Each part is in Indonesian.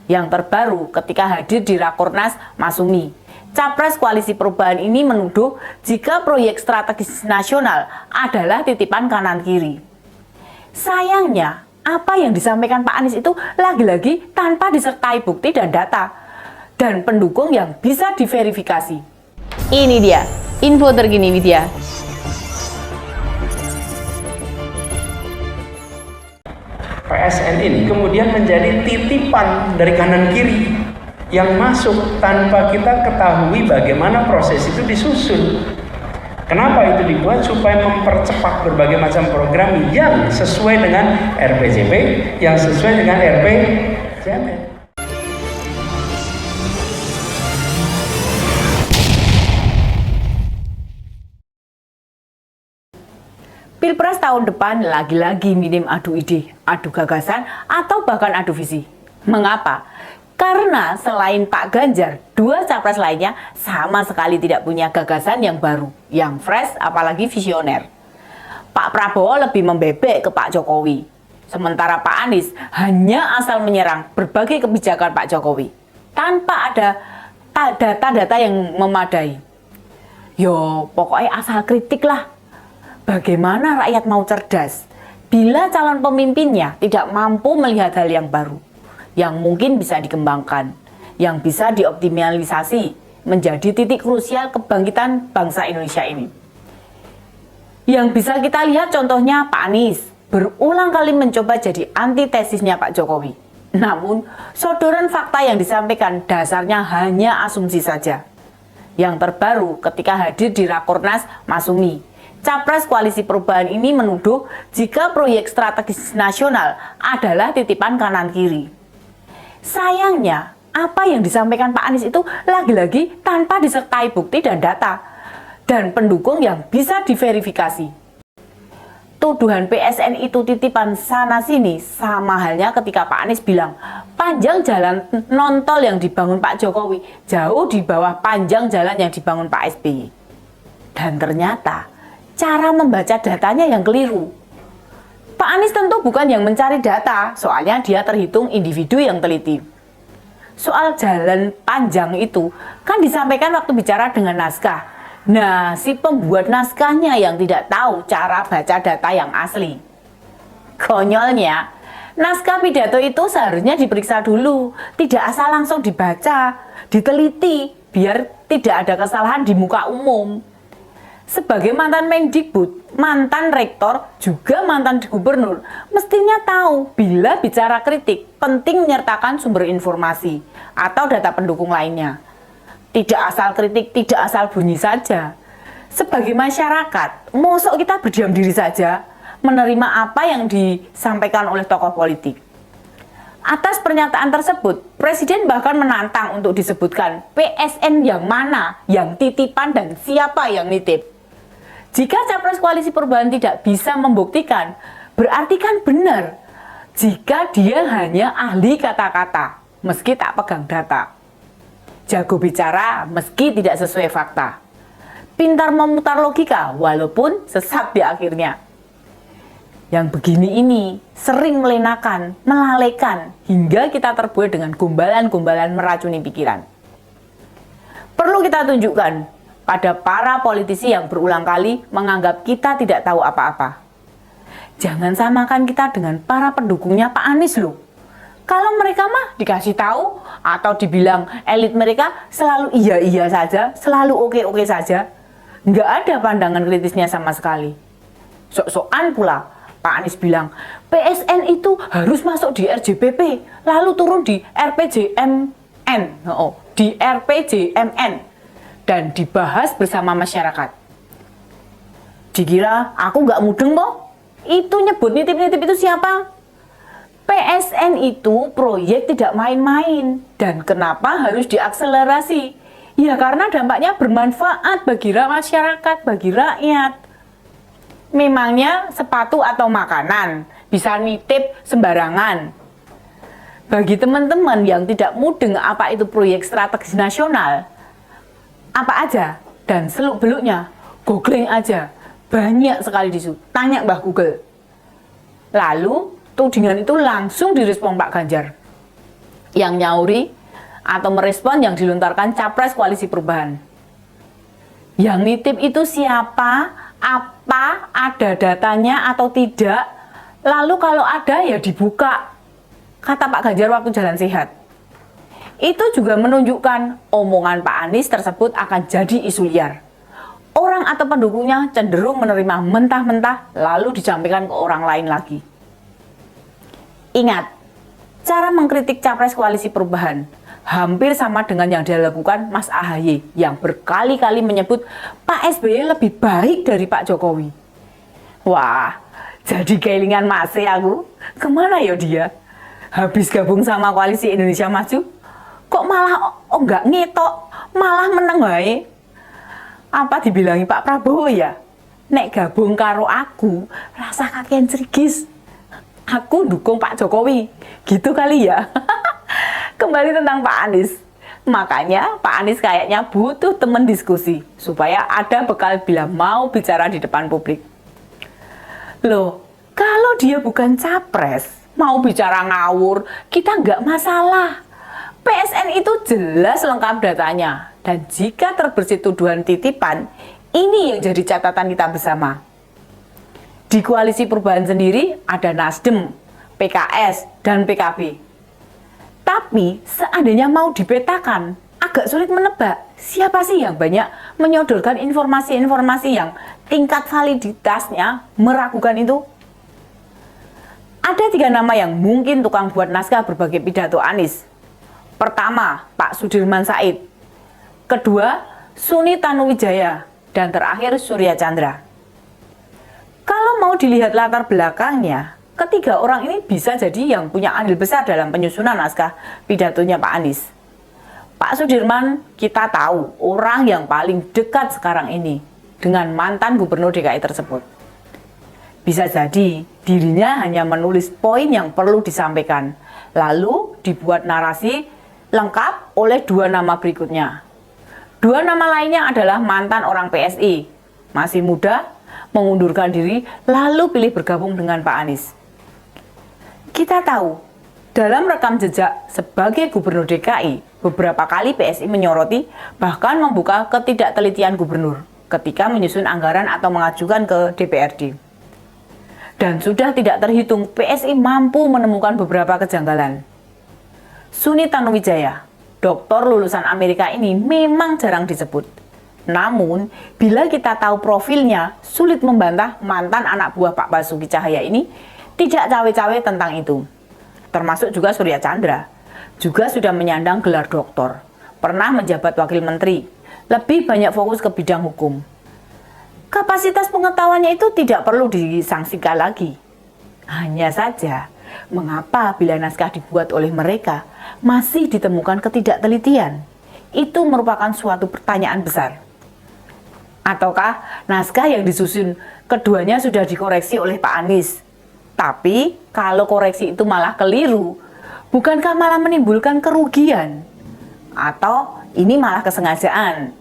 Yang terbaru ketika hadir di Rakornas Masumi, Capres Koalisi Perubahan ini menuduh jika proyek strategis nasional adalah titipan kanan kiri. Sayangnya, apa yang disampaikan Pak Anies itu lagi-lagi tanpa disertai bukti dan data, dan pendukung yang bisa diverifikasi. Ini dia, info terkini Widya. PSN ini kemudian menjadi titipan dari kanan kiri yang masuk tanpa kita ketahui bagaimana proses itu disusun. Kenapa itu dibuat? Supaya mempercepat berbagai macam program yang sesuai dengan RPJP, yang sesuai dengan RPJMN. Pilpres tahun depan lagi-lagi minim adu ide, adu gagasan, atau bahkan adu visi. Mengapa? Karena selain Pak Ganjar, dua capres lainnya sama sekali tidak punya gagasan yang baru, yang fresh, apalagi visioner. Pak Prabowo lebih membebek ke Pak Jokowi, sementara Pak Anies hanya asal menyerang berbagai kebijakan Pak Jokowi, tanpa ada data-data yang memadai. Yo, pokoknya asal kritik lah. Bagaimana rakyat mau cerdas bila calon pemimpinnya tidak mampu melihat hal yang baru, yang mungkin bisa dikembangkan, yang bisa dioptimalisasi menjadi titik krusial kebangkitan bangsa Indonesia ini. Yang bisa kita lihat contohnya Pak Anies berulang kali mencoba jadi antitesisnya Pak Jokowi. Namun, sodoran fakta yang disampaikan dasarnya hanya asumsi saja. Yang terbaru ketika hadir di Rakornas Masumi, Capres Koalisi Perubahan ini menuduh jika proyek strategis nasional adalah titipan kanan kiri. Sayangnya, apa yang disampaikan Pak Anies itu lagi-lagi tanpa disertai bukti dan data, dan pendukung yang bisa diverifikasi. Tuduhan PSN itu titipan sana-sini sama halnya ketika Pak Anies bilang panjang jalan non-tol yang dibangun Pak Jokowi jauh di bawah panjang jalan yang dibangun Pak SBY. Dan ternyata cara membaca datanya yang keliru. Pak Anies tentu bukan yang mencari data, soalnya dia terhitung individu yang teliti. Soal jalan panjang itu kan disampaikan waktu bicara dengan naskah. Nah, si pembuat naskahnya yang tidak tahu cara baca data yang asli. Konyolnya, naskah pidato itu seharusnya diperiksa dulu, tidak asal langsung dibaca, diteliti, biar tidak ada kesalahan di muka umum. Sebagai mantan Mendikbud, mantan rektor, juga mantan gubernur, mestinya tahu bila bicara kritik penting menyertakan sumber informasi atau data pendukung lainnya. Tidak asal kritik, tidak asal bunyi saja. Sebagai masyarakat, mosok kita berdiam diri saja menerima apa yang disampaikan oleh tokoh politik. Atas pernyataan tersebut, Presiden bahkan menantang untuk disebutkan PSN yang mana, yang titipan dan siapa yang nitip. Jika Capres Koalisi Perubahan tidak bisa membuktikan, berarti kan benar jika dia hanya ahli kata-kata, meski tak pegang data. Jago bicara meski tidak sesuai fakta. Pintar memutar logika walaupun sesat di akhirnya. Yang begini ini sering melenakan, melalaikan, hingga kita terbuai dengan gombalan-gombalan meracuni pikiran. Perlu kita tunjukkan pada para politisi yang berulang kali menganggap kita tidak tahu apa-apa. Jangan samakan kita dengan para pendukungnya Pak Anies loh. Kalau mereka mah dikasih tahu atau dibilang elit mereka selalu iya-iya saja, selalu oke-oke saja. Nggak ada pandangan kritisnya sama sekali. Sok-sokan pula Pak Anies bilang PSN itu harus masuk di RJPP, lalu turun di RPJMN. Di RPJMN. Dan dibahas bersama masyarakat. Dikira aku nggak mudeng kok? Itu nyebut nitip-nitip itu siapa? PSN itu proyek tidak main-main. Dan kenapa harus diakselerasi? Ya karena dampaknya bermanfaat bagi masyarakat, bagi rakyat. Memangnya sepatu atau makanan bisa nitip sembarangan. Bagi teman-teman yang tidak mudeng apa itu proyek strategis nasional, apa aja dan seluk-beluknya, googling aja, banyak sekali di situ. Tanya Mbah Google. Lalu tudingan itu langsung direspon Pak Ganjar. yang nyauri atau merespon yang dilontarkan Capres Koalisi Perubahan. Yang nitip itu siapa, apa, ada datanya atau tidak, lalu kalau ada ya dibuka, kata Pak Ganjar waktu jalan sehat. Itu juga menunjukkan omongan Pak Anies tersebut akan jadi isu liar. Orang atau pendukungnya cenderung menerima mentah-mentah lalu disampaikan ke orang lain lagi. Ingat, cara mengkritik Capres Koalisi Perubahan hampir sama dengan yang dilakukan Mas AHY yang berkali-kali menyebut Pak SBY lebih baik dari Pak Jokowi. Wah, jadi kelingan Mas aku. Kemana ya dia? Habis gabung sama Koalisi Indonesia Maju, kok malah nggak ngetok, malah meneng wae. Apa dibilangi Pak Prabowo ya? Nek gabung karo aku, rasa kakean cerigis. Aku dukung Pak Jokowi, gitu kali ya. Kembali tentang Pak Anies. Makanya Pak Anies kayaknya butuh teman diskusi supaya ada bekal bila mau bicara di depan publik. Loh, kalau dia bukan capres, mau bicara ngawur, kita nggak masalah. PSN itu jelas lengkap datanya. Dan jika terbersih tuduhan titipan, ini yang jadi catatan kita bersama. Di Koalisi Perubahan sendiri ada Nasdem, PKS, dan PKB. Tapi seandainya mau dipetakan, agak sulit menebak siapa sih yang banyak menyodorkan informasi-informasi yang tingkat validitasnya meragukan itu. Ada 3 nama yang mungkin tukang buat naskah berbagai pidato Anies. Pertama, Pak Sudirman Said. Kedua, Suni Tanuwijaya. Dan terakhir, Surya Chandra. Kalau mau dilihat latar belakangnya, ketiga orang ini bisa jadi yang punya andil besar dalam penyusunan naskah pidatonya Pak Anies. Pak Sudirman kita tahu orang yang paling dekat sekarang ini dengan mantan gubernur DKI tersebut. Bisa jadi dirinya hanya menulis poin yang perlu disampaikan, lalu dibuat narasi lengkap oleh 2 nama berikutnya. 2 nama lainnya adalah mantan orang PSI, masih muda, mengundurkan diri, lalu pilih bergabung dengan Pak Anies. Kita tahu, dalam rekam jejak sebagai gubernur DKI, beberapa kali PSI menyoroti bahkan membuka ketidaktelitian gubernur ketika menyusun anggaran atau mengajukan ke DPRD. Dan sudah tidak terhitung PSI mampu menemukan beberapa kejanggalan. Suni Tanuwijaya, doktor lulusan Amerika ini memang jarang disebut. Namun, bila kita tahu profilnya, sulit membantah mantan anak buah Pak Basuki Cahaya ini tidak cawe-cawe tentang itu. Termasuk juga Surya Chandra, juga sudah menyandang gelar doktor, pernah menjabat wakil menteri, lebih banyak fokus ke bidang hukum. Kapasitas pengetahuannya itu tidak perlu disangsikan lagi. Hanya saja, mengapa bila naskah dibuat oleh mereka masih ditemukan ketidaktelitian? Itu merupakan suatu pertanyaan besar. Ataukah naskah yang disusun keduanya sudah dikoreksi oleh Pak Anies? Tapi kalau koreksi itu malah keliru, bukankah malah menimbulkan kerugian? Atau ini malah kesengajaan?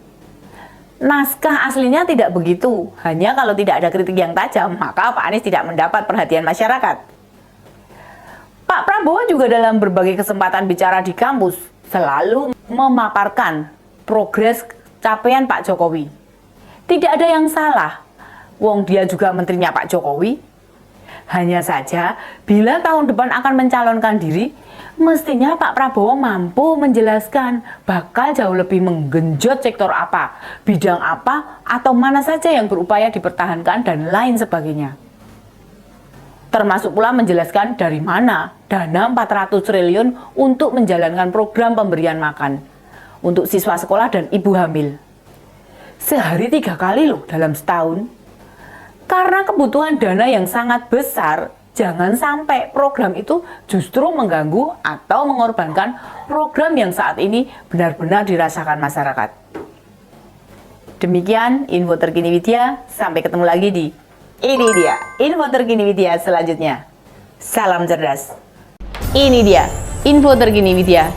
Naskah aslinya tidak begitu, hanya kalau tidak ada kritik yang tajam, maka Pak Anies tidak mendapat perhatian masyarakat. Pak Prabowo juga dalam berbagai kesempatan bicara di kampus selalu memaparkan progres capaian Pak Jokowi. Tidak ada yang salah, wong dia juga menterinya Pak Jokowi. Hanya saja, bila tahun depan akan mencalonkan diri, mestinya Pak Prabowo mampu menjelaskan bakal jauh lebih menggenjot sektor apa, bidang apa, atau mana saja yang berupaya dipertahankan dan lain sebagainya. Termasuk pula menjelaskan dari mana dana 400 triliun untuk menjalankan program pemberian makan untuk siswa sekolah dan ibu hamil. Sehari 3 kali loh dalam setahun. Karena kebutuhan dana yang sangat besar, jangan sampai program itu justru mengganggu atau mengorbankan program yang saat ini benar-benar dirasakan masyarakat. Demikian info terkini Widya, sampai ketemu lagi di ini dia info terkini Widya selanjutnya. Salam cerdas. Ini dia info terkini Widya